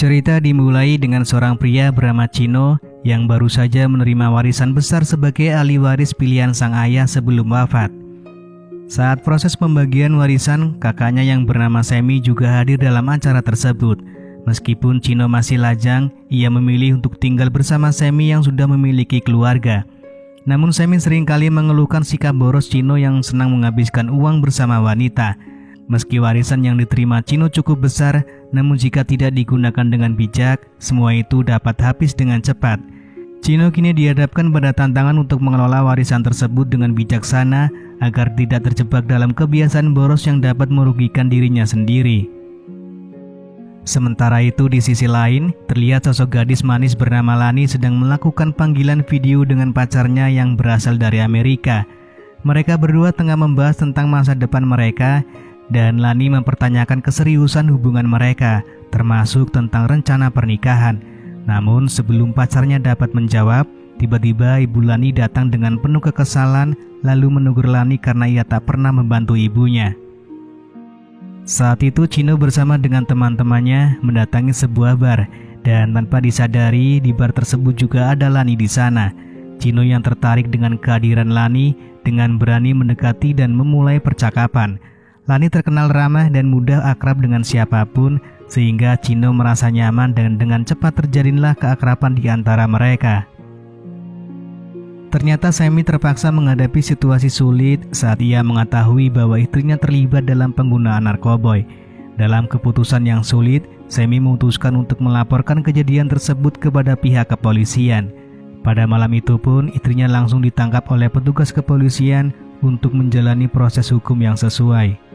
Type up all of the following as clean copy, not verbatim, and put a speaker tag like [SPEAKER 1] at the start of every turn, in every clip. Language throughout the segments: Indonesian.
[SPEAKER 1] Cerita dimulai dengan seorang pria bernama Chino yang baru saja menerima warisan besar sebagai ahli waris pilihan sang ayah sebelum wafat. Saat proses pembagian warisan, kakaknya yang bernama Sammy juga hadir dalam acara tersebut. Meskipun Chino masih lajang, ia memilih untuk tinggal bersama Sammy yang sudah memiliki keluarga. Namun Sammy seringkali mengeluhkan sikap boros Chino yang senang menghabiskan uang bersama wanita. Meski warisan yang diterima Chino cukup besar, namun jika tidak digunakan dengan bijak, semua itu dapat habis dengan cepat. Chino kini dihadapkan pada tantangan untuk mengelola warisan tersebut dengan bijaksana agar tidak terjebak dalam kebiasaan boros yang dapat merugikan dirinya sendiri. Sementara itu di sisi lain, terlihat sosok gadis manis bernama Lani sedang melakukan panggilan video dengan pacarnya yang berasal dari Amerika. Mereka berdua tengah membahas tentang masa depan mereka, dan Lani mempertanyakan keseriusan hubungan mereka, termasuk tentang rencana pernikahan. Namun sebelum pacarnya dapat menjawab, tiba-tiba ibu Lani datang dengan penuh kekesalan lalu menegur Lani karena ia tak pernah membantu ibunya. Saat itu Chino bersama dengan teman-temannya mendatangi sebuah bar, dan tanpa disadari di bar tersebut juga ada Lani di sana. Chino yang tertarik dengan kehadiran Lani dengan berani mendekati dan memulai percakapan. Lani terkenal ramah dan mudah akrab dengan siapapun, sehingga Chino merasa nyaman dan dengan cepat terjalinlah keakraban di antara mereka. Ternyata Sammy terpaksa menghadapi situasi sulit saat ia mengetahui bahwa istrinya terlibat dalam penggunaan narkoba. Dalam keputusan yang sulit, Sammy memutuskan untuk melaporkan kejadian tersebut kepada pihak kepolisian. Pada malam itu pun istrinya langsung ditangkap oleh petugas kepolisian untuk menjalani proses hukum yang sesuai.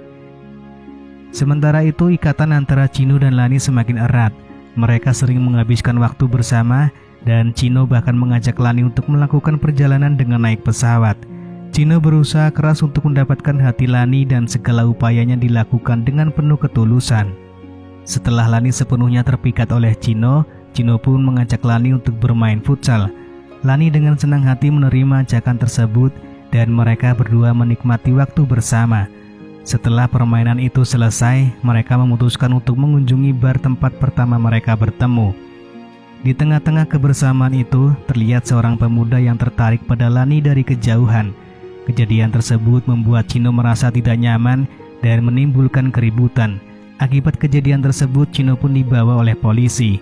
[SPEAKER 1] Sementara itu ikatan antara Chino dan Lani semakin erat. Mereka sering menghabiskan waktu bersama dan Chino bahkan mengajak Lani untuk melakukan perjalanan dengan naik pesawat. Chino berusaha keras untuk mendapatkan hati Lani dan segala upayanya dilakukan dengan penuh ketulusan. Setelah Lani sepenuhnya terpikat oleh Chino, Chino pun mengajak Lani untuk bermain futsal. Lani dengan senang hati menerima ajakan tersebut dan mereka berdua menikmati waktu bersama. Setelah permainan itu selesai, mereka memutuskan untuk mengunjungi bar tempat pertama mereka bertemu. Di tengah-tengah kebersamaan itu, terlihat seorang pemuda yang tertarik pada Lani dari kejauhan. Kejadian tersebut membuat Chino merasa tidak nyaman dan menimbulkan keributan. Akibat kejadian tersebut, Chino pun dibawa oleh polisi.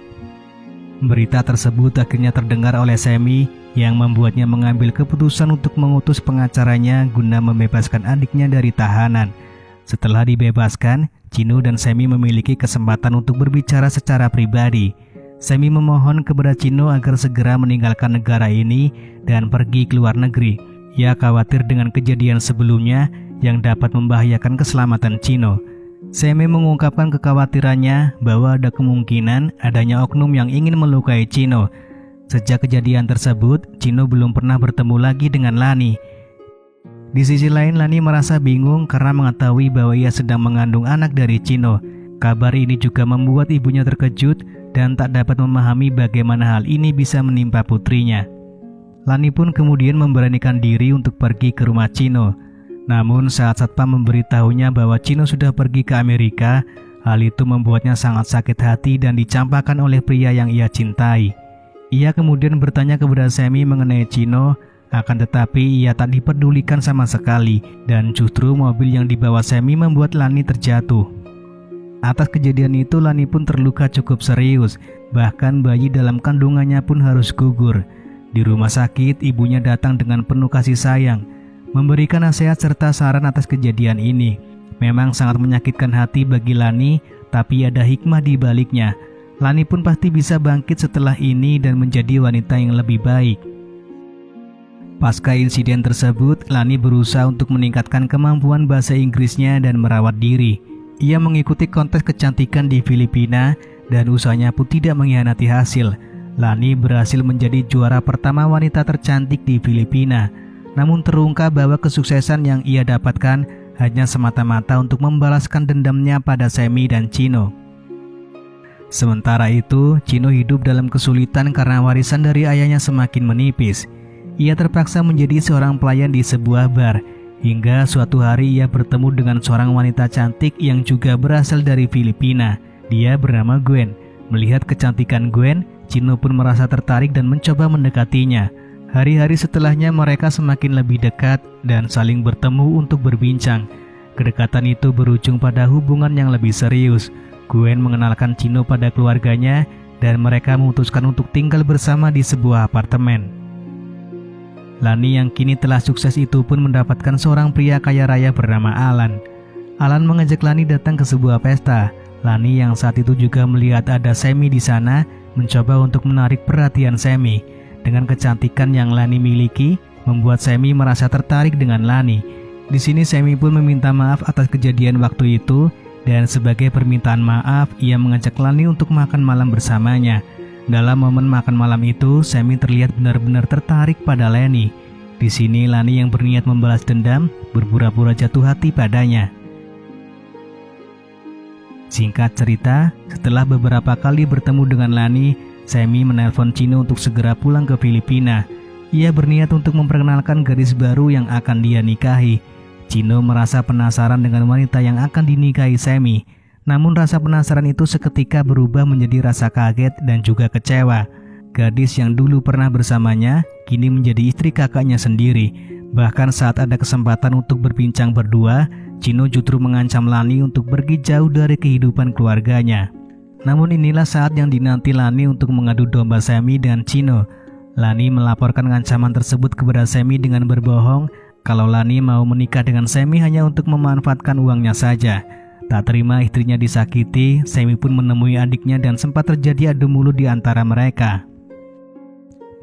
[SPEAKER 1] Berita tersebut akhirnya terdengar oleh Sammy yang membuatnya mengambil keputusan untuk mengutus pengacaranya guna membebaskan adiknya dari tahanan. Setelah dibebaskan, Chino dan Sammy memiliki kesempatan untuk berbicara secara pribadi. Sammy memohon kepada Chino agar segera meninggalkan negara ini dan pergi ke luar negeri. Ia khawatir dengan kejadian sebelumnya yang dapat membahayakan keselamatan Chino. Sammy mengungkapkan kekhawatirannya bahwa ada kemungkinan adanya oknum yang ingin melukai Chino. Sejak kejadian tersebut, Chino belum pernah bertemu lagi dengan Lani. Di sisi lain, Lani merasa bingung karena mengetahui bahwa ia sedang mengandung anak dari Chino. Kabar ini juga membuat ibunya terkejut dan tak dapat memahami bagaimana hal ini bisa menimpa putrinya. Lani pun kemudian memberanikan diri untuk pergi ke rumah Chino. Namun saat satpam memberitahunya bahwa Chino sudah pergi ke Amerika, hal itu membuatnya sangat sakit hati dan dicampakkan oleh pria yang ia cintai. Ia kemudian bertanya kepada Sammy mengenai Chino, akan tetapi ia tak dipedulikan sama sekali dan justru mobil yang dibawa Sammy membuat Lani terjatuh. Atas kejadian itu Lani pun terluka cukup serius, bahkan bayi dalam kandungannya pun harus gugur. Di rumah sakit ibunya datang dengan penuh kasih sayang, memberikan nasihat serta saran atas kejadian ini. Memang sangat menyakitkan hati bagi Lani, tapi ada hikmah di baliknya. Lani pun pasti bisa bangkit setelah ini dan menjadi wanita yang lebih baik. Pasca insiden tersebut, Lani berusaha untuk meningkatkan kemampuan bahasa Inggrisnya dan merawat diri. Ia mengikuti kontes kecantikan di Filipina dan usahanya pun tidak mengkhianati hasil. Lani berhasil menjadi juara pertama wanita tercantik di Filipina. Namun terungkap bahwa kesuksesan yang ia dapatkan hanya semata-mata untuk membalaskan dendamnya pada Sammy dan Chino. Sementara itu, Chino hidup dalam kesulitan karena warisan dari ayahnya semakin menipis. Ia terpaksa menjadi seorang pelayan di sebuah bar, hingga suatu hari ia bertemu dengan seorang wanita cantik yang juga berasal dari Filipina. Dia bernama Gwen. Melihat kecantikan Gwen, Chino pun merasa tertarik dan mencoba mendekatinya. Hari-hari setelahnya mereka semakin lebih dekat dan saling bertemu untuk berbincang. Kedekatan itu berujung pada hubungan yang lebih serius. Gwen mengenalkan Chino pada keluarganya dan mereka memutuskan untuk tinggal bersama di sebuah apartemen. Lani yang kini telah sukses itu pun mendapatkan seorang pria kaya raya bernama Alan. Alan mengajak Lani datang ke sebuah pesta. Lani yang saat itu juga melihat ada Sammy di sana, mencoba untuk menarik perhatian Sammy. Dengan kecantikan yang Lani miliki, membuat Sammy merasa tertarik dengan Lani. Di sini Sammy pun meminta maaf atas kejadian waktu itu, dan sebagai permintaan maaf, ia mengajak Lani untuk makan malam bersamanya. Dalam momen makan malam itu, Sammy terlihat benar-benar tertarik pada Lani. Di sini Lani yang berniat membalas dendam, berpura-pura jatuh hati padanya. Singkat cerita, setelah beberapa kali bertemu dengan Lani, Sammy menelpon Chino untuk segera pulang ke Filipina. Ia berniat untuk memperkenalkan gadis baru yang akan dia nikahi. Chino merasa penasaran dengan wanita yang akan dinikahi Sammy. Namun rasa penasaran itu seketika berubah menjadi rasa kaget dan juga kecewa. Gadis yang dulu pernah bersamanya, kini menjadi istri kakaknya sendiri. Bahkan saat ada kesempatan untuk berbincang berdua, Chino justru mengancam Lani untuk pergi jauh dari kehidupan keluarganya. Namun inilah saat yang dinanti Lani untuk mengadu domba Sammy dan Chino. Lani melaporkan ancaman tersebut kepada Sammy dengan berbohong kalau Lani mau menikah dengan Sammy hanya untuk memanfaatkan uangnya saja. Tak terima istrinya disakiti, Sammy pun menemui adiknya dan sempat terjadi adu mulut di antara mereka.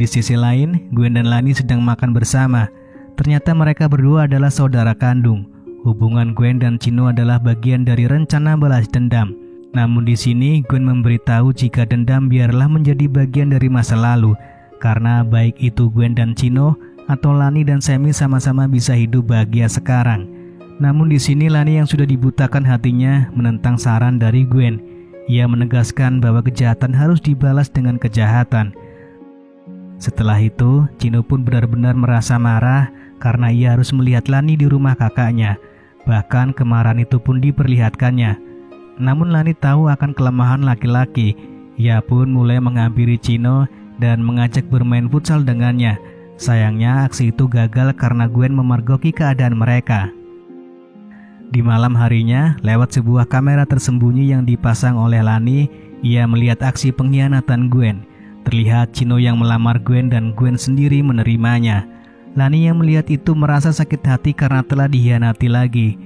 [SPEAKER 1] Di sisi lain, Gwen dan Lani sedang makan bersama. Ternyata mereka berdua adalah saudara kandung. Hubungan Gwen dan Chino adalah bagian dari rencana balas dendam. Namun di sini Gwen memberitahu jika dendam biarlah menjadi bagian dari masa lalu, karena baik itu Gwen dan Chino atau Lani dan Sammy sama-sama bisa hidup bahagia sekarang. Namun di sini Lani yang sudah dibutakan hatinya menentang saran dari Gwen. Ia menegaskan bahwa kejahatan harus dibalas dengan kejahatan. Setelah itu, Chino pun benar-benar merasa marah karena ia harus melihat Lani di rumah kakaknya. Bahkan kemarahan itu pun diperlihatkannya. Namun Lani tahu akan kelemahan laki-laki. Ia pun mulai menghampiri Chino dan mengajak bermain futsal dengannya. Sayangnya aksi itu gagal karena Gwen memergoki keadaan mereka. Di malam harinya, lewat sebuah kamera tersembunyi yang dipasang oleh Lani, ia melihat aksi pengkhianatan Gwen. Terlihat Chino yang melamar Gwen dan Gwen sendiri menerimanya. Lani yang melihat itu merasa sakit hati karena telah dikhianati lagi.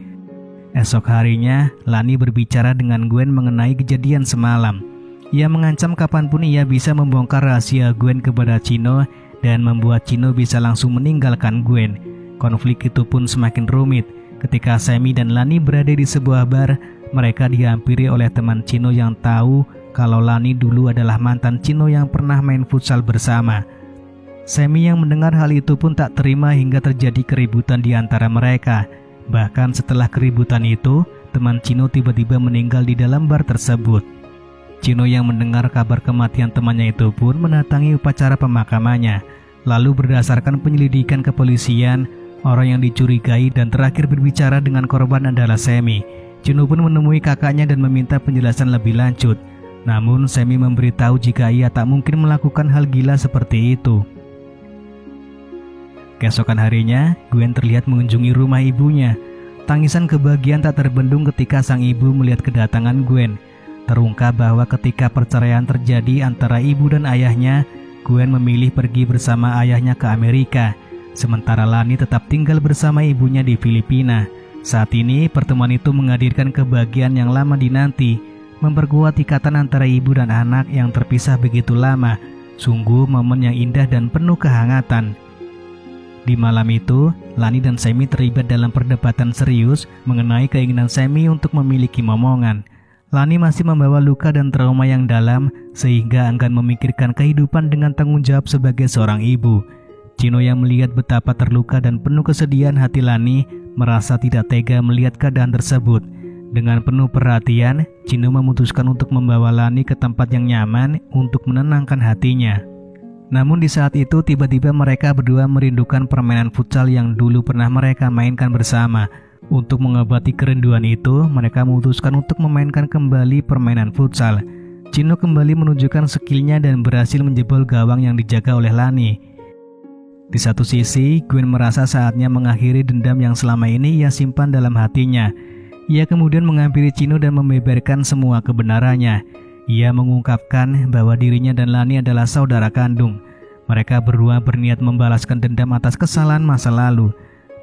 [SPEAKER 1] Esok harinya, Lani berbicara dengan Gwen mengenai kejadian semalam. Ia mengancam kapanpun ia bisa membongkar rahasia Gwen kepada Chino dan membuat Chino bisa langsung meninggalkan Gwen. Konflik itu pun semakin rumit. Ketika Sammy dan Lani berada di sebuah bar, mereka dihampiri oleh teman Chino yang tahu kalau Lani dulu adalah mantan Chino yang pernah main futsal bersama. Sammy yang mendengar hal itu pun tak terima hingga terjadi keributan di antara mereka. Bahkan setelah keributan itu, teman Chino tiba-tiba meninggal di dalam bar tersebut. Chino yang mendengar kabar kematian temannya itu pun mendatangi upacara pemakamannya. Lalu berdasarkan penyelidikan kepolisian, orang yang dicurigai dan terakhir berbicara dengan korban adalah Sammy. Chino pun menemui kakaknya dan meminta penjelasan lebih lanjut. Namun Sammy memberitahu jika ia tak mungkin melakukan hal gila seperti itu. Keesokan harinya, Gwen terlihat mengunjungi rumah ibunya. Tangisan kebahagiaan tak terbendung ketika sang ibu melihat kedatangan Gwen. Terungkap bahwa ketika perceraian terjadi antara ibu dan ayahnya, Gwen memilih pergi bersama ayahnya ke Amerika. Sementara Lani tetap tinggal bersama ibunya di Filipina. Saat ini, pertemuan itu menghadirkan kebahagiaan yang lama dinanti, memperkuat ikatan antara ibu dan anak yang terpisah begitu lama. Sungguh momen yang indah dan penuh kehangatan. Di malam itu, Lani dan Sammy terlibat dalam perdebatan serius mengenai keinginan Sammy untuk memiliki momongan. Lani masih membawa luka dan trauma yang dalam sehingga enggan memikirkan kehidupan dengan tanggung jawab sebagai seorang ibu. Chino yang melihat betapa terluka dan penuh kesedihan hati Lani merasa tidak tega melihat keadaan tersebut. Dengan penuh perhatian, Chino memutuskan untuk membawa Lani ke tempat yang nyaman untuk menenangkan hatinya. Namun di saat itu tiba-tiba mereka berdua merindukan permainan futsal yang dulu pernah mereka mainkan bersama. Untuk mengobati kerinduan itu, mereka memutuskan untuk memainkan kembali permainan futsal. Chino kembali menunjukkan skillnya dan berhasil menjebol gawang yang dijaga oleh Lani. Di satu sisi, Gwen merasa saatnya mengakhiri dendam yang selama ini ia simpan dalam hatinya. Ia kemudian menghampiri Chino dan membeberkan semua kebenarannya. Ia mengungkapkan bahwa dirinya dan Lani adalah saudara kandung. Mereka berdua berniat membalaskan dendam atas kesalahan masa lalu.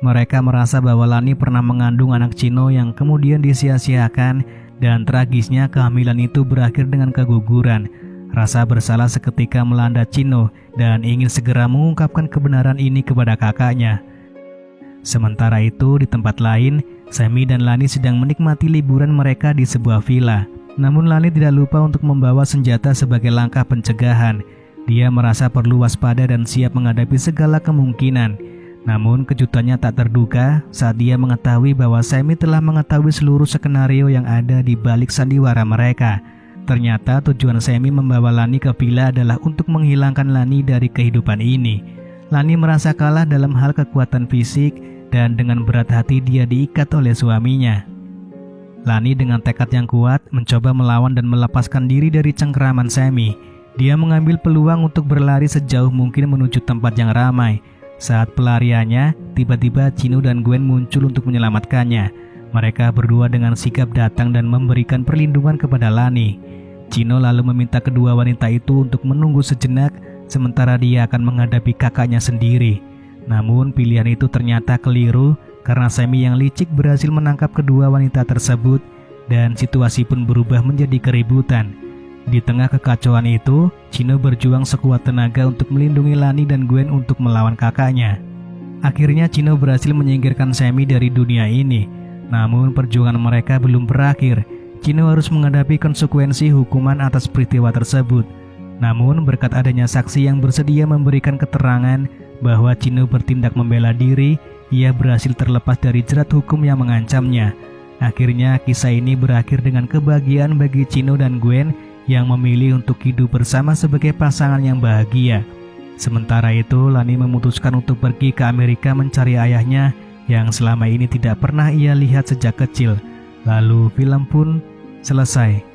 [SPEAKER 1] Mereka merasa bahwa Lani pernah mengandung anak Chino yang kemudian disia-siakan, dan tragisnya kehamilan itu berakhir dengan keguguran. Rasa bersalah seketika melanda Chino dan ingin segera mengungkapkan kebenaran ini kepada kakaknya. Sementara itu, di tempat lain, Sammy dan Lani sedang menikmati liburan mereka di sebuah villa. Namun Lani tidak lupa untuk membawa senjata sebagai langkah pencegahan. Dia merasa perlu waspada dan siap menghadapi segala kemungkinan. Namun kejutannya tak terduga saat dia mengetahui bahwa Sammy telah mengetahui seluruh skenario yang ada di balik sandiwara mereka. Ternyata tujuan Sammy membawa Lani ke villa adalah untuk menghilangkan Lani dari kehidupan ini. Lani merasa kalah dalam hal kekuatan fisik dan dengan berat hati dia diikat oleh suaminya. Lani dengan tekad yang kuat mencoba melawan dan melepaskan diri dari cengkeraman Sammy. Dia mengambil peluang untuk berlari sejauh mungkin menuju tempat yang ramai. Saat pelariannya, tiba-tiba Chino dan Gwen muncul untuk menyelamatkannya. Mereka berdua dengan sigap datang dan memberikan perlindungan kepada Lani. Chino lalu meminta kedua wanita itu untuk menunggu sejenak, sementara dia akan menghadapi kakaknya sendiri. Namun pilihan itu ternyata keliru karena Sammy yang licik berhasil menangkap kedua wanita tersebut dan situasi pun berubah menjadi keributan. Di tengah kekacauan itu, Chino berjuang sekuat tenaga untuk melindungi Lani dan Gwen untuk melawan kakaknya. Akhirnya Chino berhasil menyingkirkan Sammy dari dunia ini. Namun perjuangan mereka belum berakhir. Chino harus menghadapi konsekuensi hukuman atas peristiwa tersebut. Namun berkat adanya saksi yang bersedia memberikan keterangan bahwa Chino bertindak membela diri, ia berhasil terlepas dari jerat hukum yang mengancamnya. Akhirnya kisah ini berakhir dengan kebahagiaan bagi Chino dan Gwen yang memilih untuk hidup bersama sebagai pasangan yang bahagia. Sementara itu, Lani memutuskan untuk pergi ke Amerika mencari ayahnya yang selama ini tidak pernah ia lihat sejak kecil. Lalu film pun selesai.